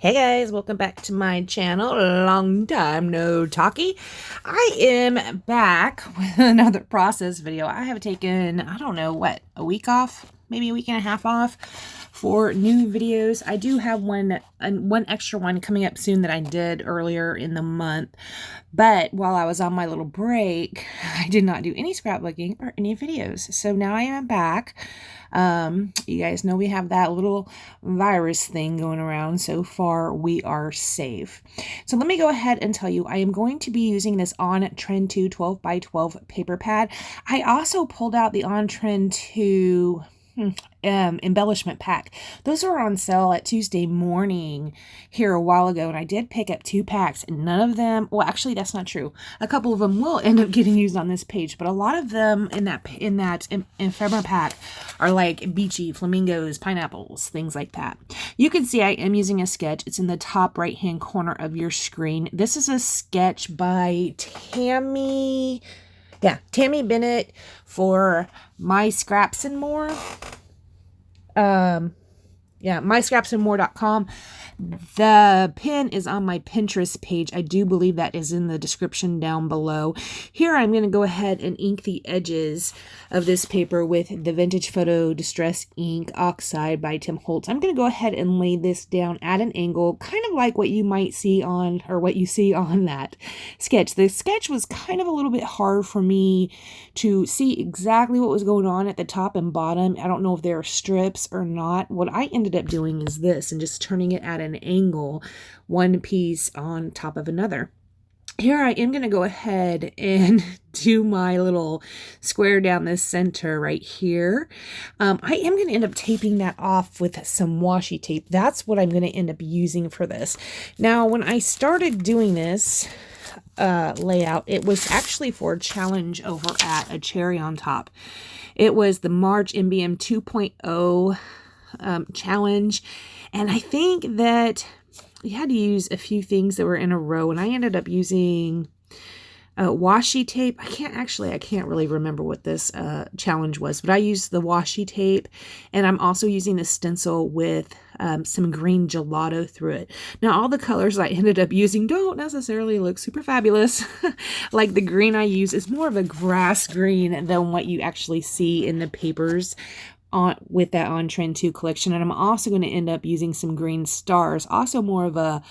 Hey guys, welcome back to my channel. Long time no talkie. I am back with another process video. I have taken, I don't know what, a week off, maybe a week and a half off for new videos. I do have one extra one coming up soon that I did earlier in the month. But while I was on my little break, I did not do any scrapbooking or any videos. So now I am back. You guys know we have that little virus thing going around. So far, we are safe. So let me go ahead and tell you, I am going to be using this On Trend 2 12 by 12 paper pad. I also pulled out the On Trend 2 embellishment pack. Those were on sale at Tuesday morning here a while ago, and I did pick up 2 packs, and none of them, well, actually that's not true. A couple of them will end up getting used on this page, but a lot of them in that ephemera pack are like beachy, flamingos, pineapples, things like that. You can see I am using a sketch. It's in the top right hand corner of your screen. This is a sketch by Tammy Bennett for My Scraps and More. myscrapsandmore.com. The pin is on my Pinterest page. I do believe that is in the description down below. Here I'm going to go ahead and ink the edges of this paper with the Vintage Photo Distress Ink Oxide by Tim Holtz. I'm going to go ahead and lay this down at an angle, kind of like what you might see on, or what you see on that sketch. The sketch was kind of a little bit hard for me to see exactly what was going on at the top and bottom. I don't know if there are strips or not. What I ended up doing is this, and just turning it at an angle, one piece on top of another. Here I am going to go ahead and do my little square down the center right here. I am going to end up taping that off with some washi tape. That's what I'm going to end up using for this. Now, when I started doing this layout, it was actually for a challenge over at A Cherry on Top. It was the March MBM 2.0 challenge, and I think that you had to use a few things that were in a row, and I ended up using washi tape. I can't really remember what this challenge was, but I used the washi tape, and I'm also using the stencil with some green gelato through it. Now, all the colors I ended up using don't necessarily look super fabulous. Like the green I use is more of a grass green than what you actually see in the papers with that On Trend 2 collection. And I'm also going to end up using some green stars, also more of a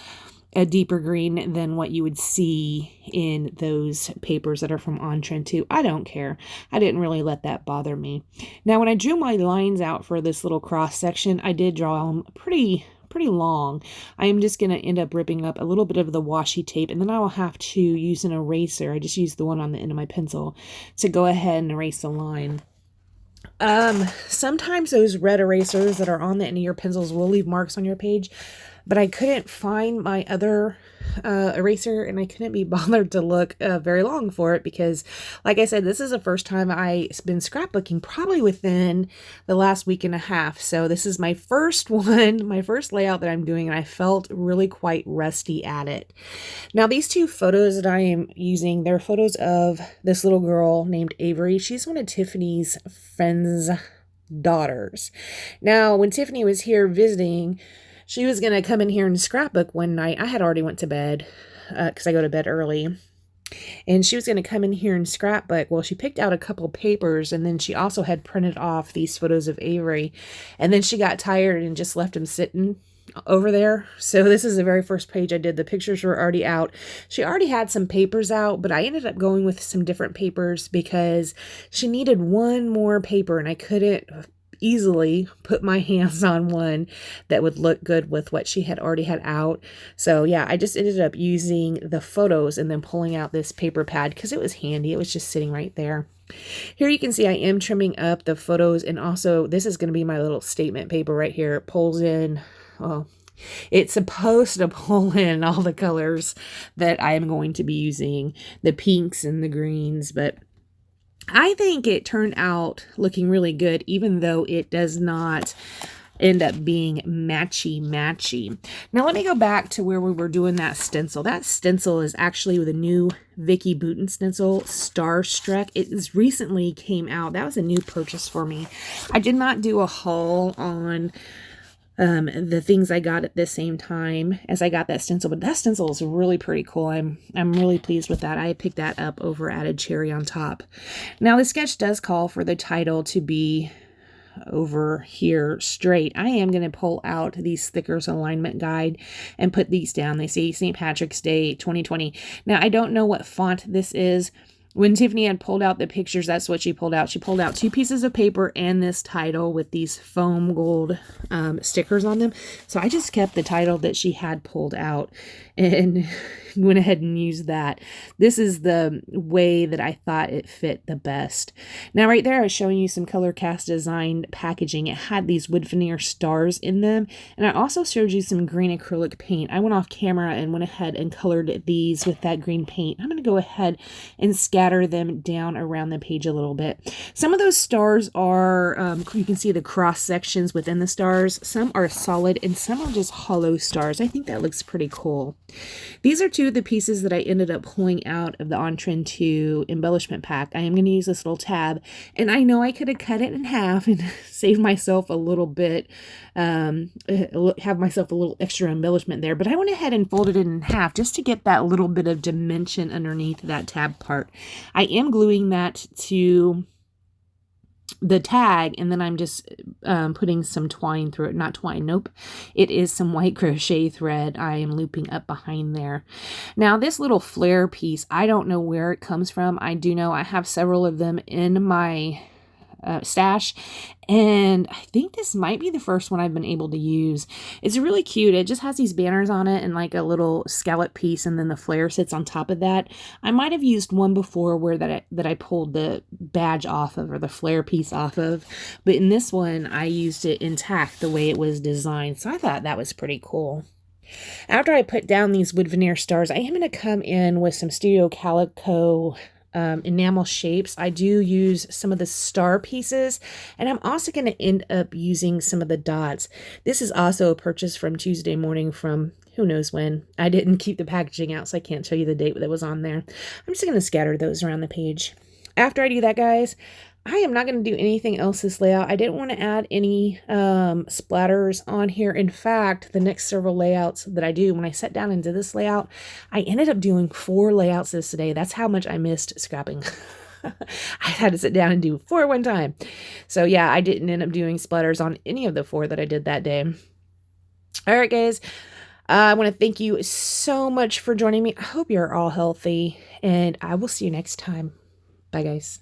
deeper green than what you would see in those papers that are from On Trend 2. I don't care. I didn't really let that bother me. Now, when I drew my lines out for this little cross section, I did draw them pretty long. I am just going to end up ripping up a little bit of the washi tape, and then I will have to use an eraser. I just used the one on the end of my pencil to go ahead and erase the line. Sometimes those red erasers that are on the end of your pencils will leave marks on your page, but I couldn't find my other eraser, and I couldn't be bothered to look very long for it because, like I said, this is the first time I've been scrapbooking probably within the last week and a half. So this is my first one, my first layout that I'm doing, and I felt really quite rusty at it. Now, these 2 photos that I am using, they're photos of this little girl named Avery. She's one of Tiffany's friends' daughters. Now, when Tiffany was here visiting, she was going to come in here and scrapbook one night. I had already went to bed because I go to bed early. And she was going to come in here and scrapbook. Well, she picked out a couple papers, and then she also had printed off these photos of Avery. And then she got tired and just left them sitting over there. So this is the very first page I did. The pictures were already out. She already had some papers out, but I ended up going with some different papers because she needed one more paper, and I couldn't easily put my hands on one that would look good with what she had already had out. So yeah, I just ended up using the photos and then pulling out this paper pad because it was handy. It was just sitting right there. Here you can see I am trimming up the photos, and also this is going to be my little statement paper right here. It pulls in, well, it's supposed to pull in all the colors that I am going to be using, the pinks and the greens, but I think it turned out looking really good, even though it does not end up being matchy. Now let me go back to where we were doing that stencil. That stencil is actually with a new Vicky Bouton stencil, Starstruck. It is recently came out. That was a new purchase for me. I did not do a haul on the things I got at the same time as I got that stencil. But that stencil is really pretty cool. I'm really pleased with that. I picked that up over Added Cherry on top. Now the sketch does call for the title to be over here straight. I am going to pull out these stickers alignment guide and put these down. They say St. Patrick's Day 2020. Now I don't know what font this is. When Tiffany had pulled out the pictures, that's what she pulled out. She pulled out 2 pieces of paper and this title with these foam gold stickers on them. So I just kept the title that she had pulled out and went ahead and used that. This is the way that I thought it fit the best. Now right there I was showing you some Color Cast designed packaging. It had these wood veneer stars in them, and I also showed you some green acrylic paint. I went off camera and went ahead and colored these with that green paint. I'm going to go ahead and scatter them down around the page a little bit. Some of those stars are, you can see the cross sections within the stars. Some are solid and some are just hollow stars. I think that looks pretty cool. These are 2 of the pieces that I ended up pulling out of the On Trend 2 embellishment pack. I am going to use this little tab, and I know I could have cut it in half and saved myself a little bit, have myself a little extra embellishment there, but I went ahead and folded it in half just to get that little bit of dimension underneath that tab part. I am gluing that to the tag, and then I'm just putting some twine through it. Not twine, nope. It is some white crochet thread I am looping up behind there. Now this little flare piece, I don't know where it comes from. I do know I have several of them in my stash, and I think this might be the first one I've been able to use. It's really cute. It just has these banners on it and like a little scallop piece, and then the flare sits on top of that. I might have used one before where that I pulled the badge off of, or the flare piece off of, but in this one I used it intact the way it was designed, so I thought that was pretty cool. After I put down these wood veneer stars, I am going to come in with some Studio Calico enamel shapes. I do use some of the star pieces, and I'm also going to end up using some of the dots. This is also a purchase from Tuesday morning from who knows when. I didn't keep the packaging out, so I can't tell you the date that was on there. I'm just going to scatter those around the page. After I do that, guys, I am not going to do anything else this layout. I didn't want to add any splatters on here. In fact, the next several layouts that I do, when I sat down and did this layout, I ended up doing 4 layouts this day. That's how much I missed scrapping. I had to sit down and do 4 at one time. So yeah, I didn't end up doing splatters on any of the 4 that I did that day. All right, guys. I want to thank you so much for joining me. I hope you're all healthy, and I will see you next time. Bye, guys.